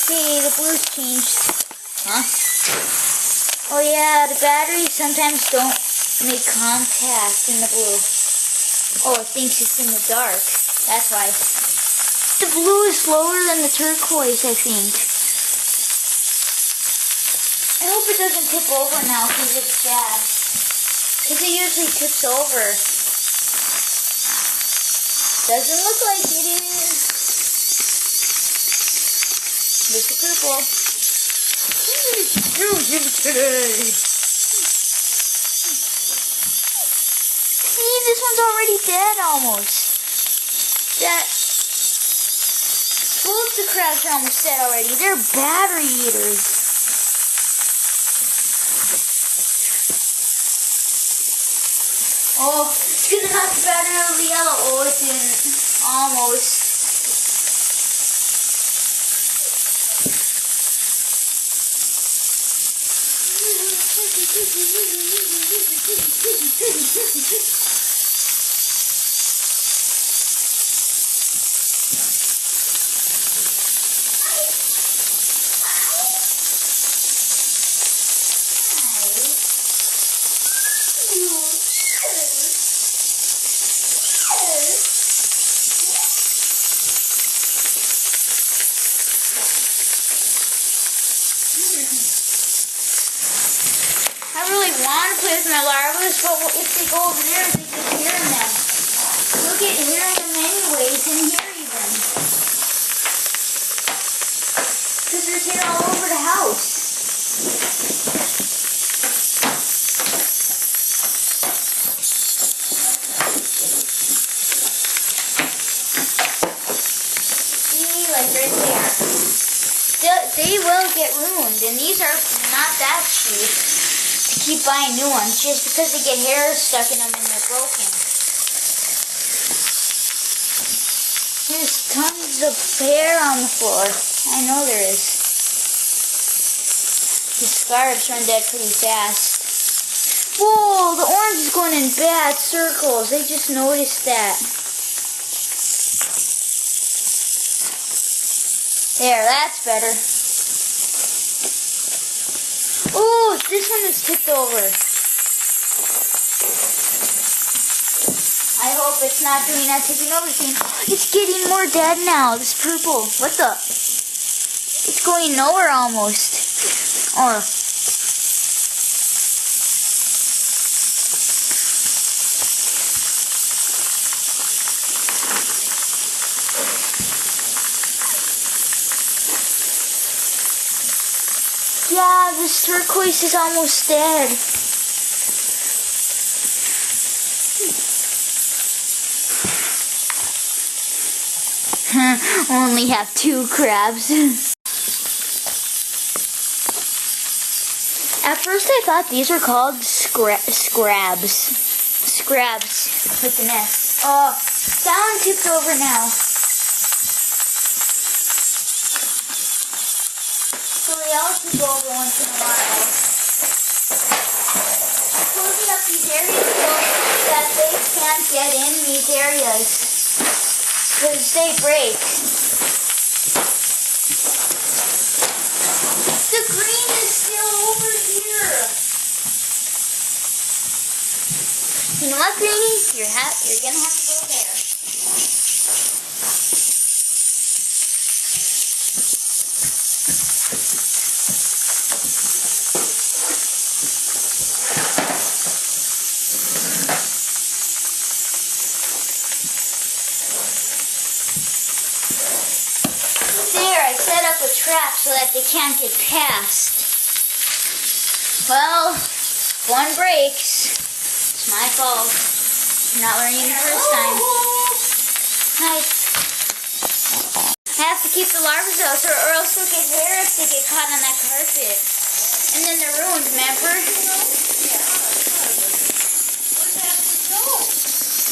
Okay, the blue's changed. Huh? Oh yeah, the batteries sometimes don't make contact in the blue. Oh, it thinks it's in the dark. That's why. The blue is slower than the turquoise, I think. I hope it doesn't tip over now because it's fast. Because it usually tips over. Doesn't look like it is. Look at purple. Today. See, this one's already dead almost. Both the crabs are almost dead already. They're battery eaters. Oh, it's gonna knock the battery out of the yellow. Oh, it didn't. Almost. I really want to play with my larvas, but if they go over there, they can hear them. You'll get hearing them anyways, and here even. Because there's hair all over the house. See, like right there. They will get ruined, and these are not that cheap to keep buying new ones just because they get hair stuck in them and they're broken. There's tons of hair on the floor. I know there is. The scarabs run dead pretty fast. Whoa, the orange is going in bad circles. I just noticed that. There, that's better. Oh, this one is tipped over. I hope it's not doing that tipping over thing. It's getting more dead now. This purple. What the? It's going nowhere almost. Oh. Yeah, this turquoise is almost dead. Only have 2 crabs. At first I thought these were called scrabs. Scrabs with an S. Oh, that one tipped over now. So they all tip over once in a while. I'm closing up these areas so that they can't get in these areas. Because they break. The green is still over here. You know what, Greenie? You're gonna have to go there. I set up a trap so that they can't get past. Well, one breaks. It's my fault. I'm not learning the first time. Hi. I have to keep the larvae out or else they'll get hair if they get caught on that carpet. And then they're ruined, remember?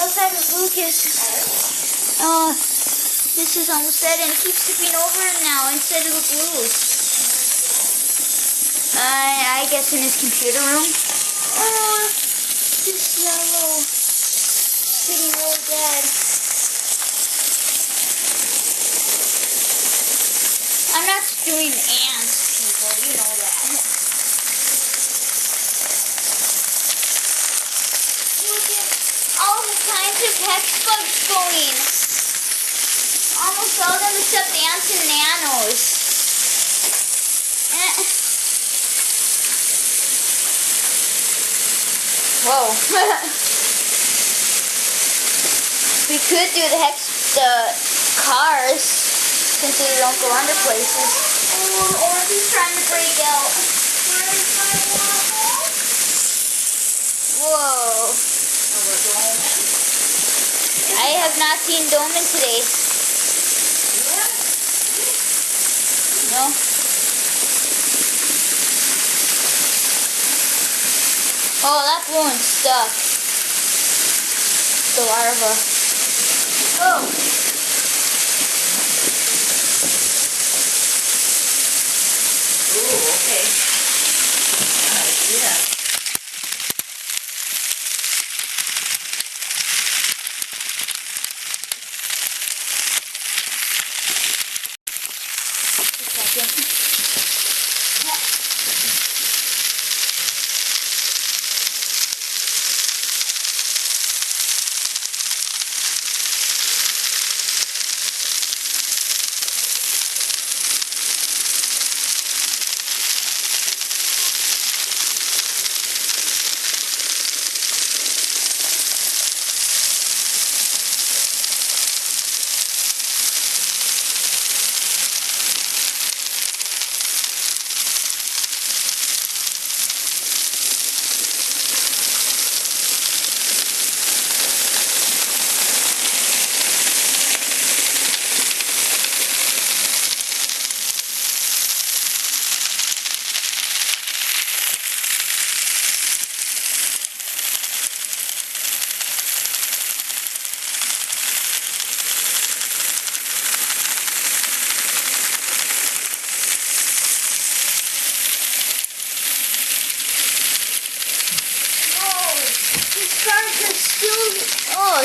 Outside of Lucas. This is almost dead and it keeps tipping over now instead of the blues. I guess in his computer room. Oh, this yellow. It's getting really dead. I'm not doing ants, people. You know that. Look at all the kinds of hex bugs going. Almost all of them except ants and nanos. Whoa. We could do the cars since they don't go under places. Oh, Orbeez trying to break out. Whoa. I have not seen Doman today. No. Oh, that balloon's stuck. The larva. Oh. Ooh, okay. Yeah.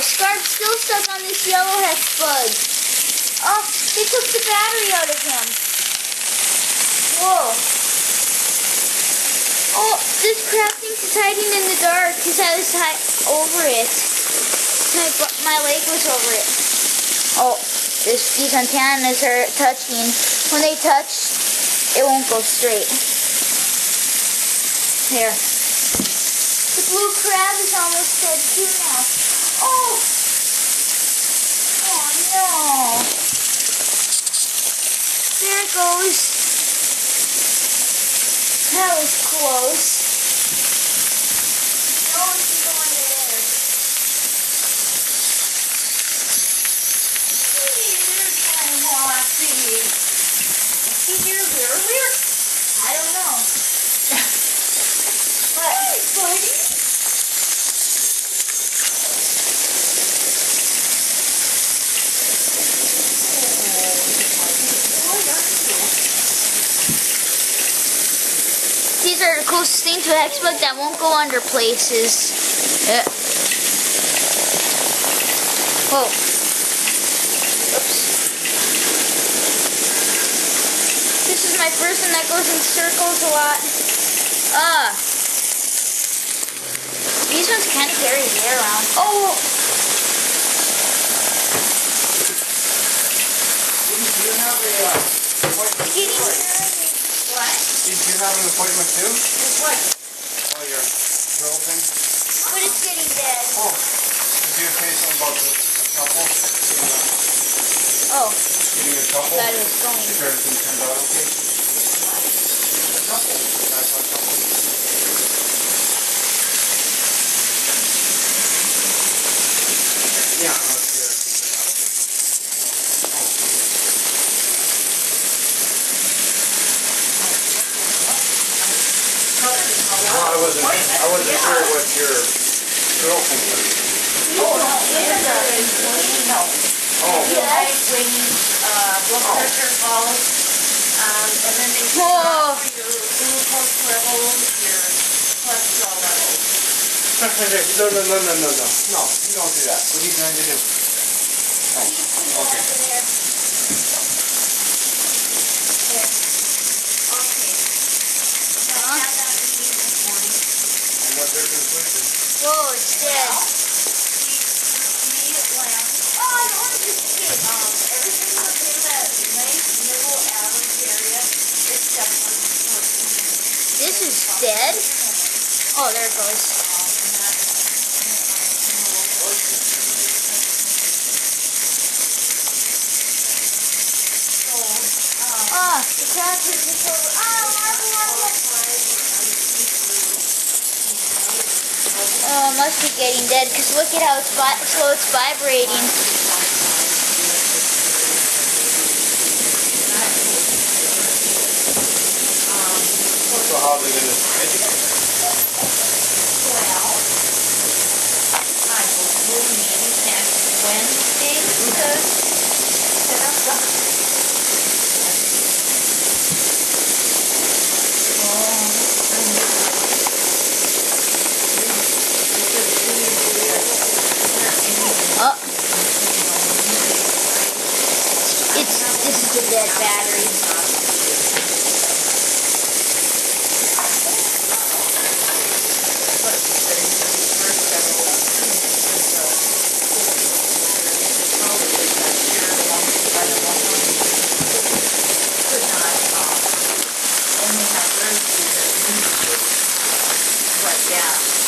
Scarf's still stuck on this yellow hex bug. Oh, they took the battery out of him. Whoa. Oh, this crafting's is hiding in the dark because I was over it. My leg was over it. Oh, these antennas are touching. When they touch, it won't go straight. Here. The blue crab is almost dead too now. Oh! Oh no! There it goes. That was close. No, it can go under there. Hey, there's my Waffy. Is he here earlier? I don't know. Hey, buddy. These are the closest things to a hex bug that won't go under places. Yeah. Whoa. Oops. This is my first one that goes in circles a lot. These ones kind of carry the air around. Oh! Did you have a appointment? Getting What? Did you have an appointment too? What? Oh, your drill thing? but it's getting dead. Oh, did you say something about the couple? Oh, Getting a I couple? thought it was going. If everything turned out okay? A couple. That's a couple. Yeah, let's get it. I wasn't sure what your girlfriend was. Oh, no, it's no. Oh, Height, weight, blood pressure, pulse, and then they check Whoa. out your glucose levels, your cholesterol levels. no. No, you don't do that. What are you trying to do? Oh, okay. There. Whoa, it's dead. He went. Oh, I wanted to see it. Everything was in that nice middle average area, except for This is dead? Oh, there it goes. Oh, the crowd took this over. Oh, it must be getting dead because look at how it's slow it's vibrating. So how are they going to educate? Well, I will meet next Wednesday to set up the. Oh. This is the dead battery. But yeah.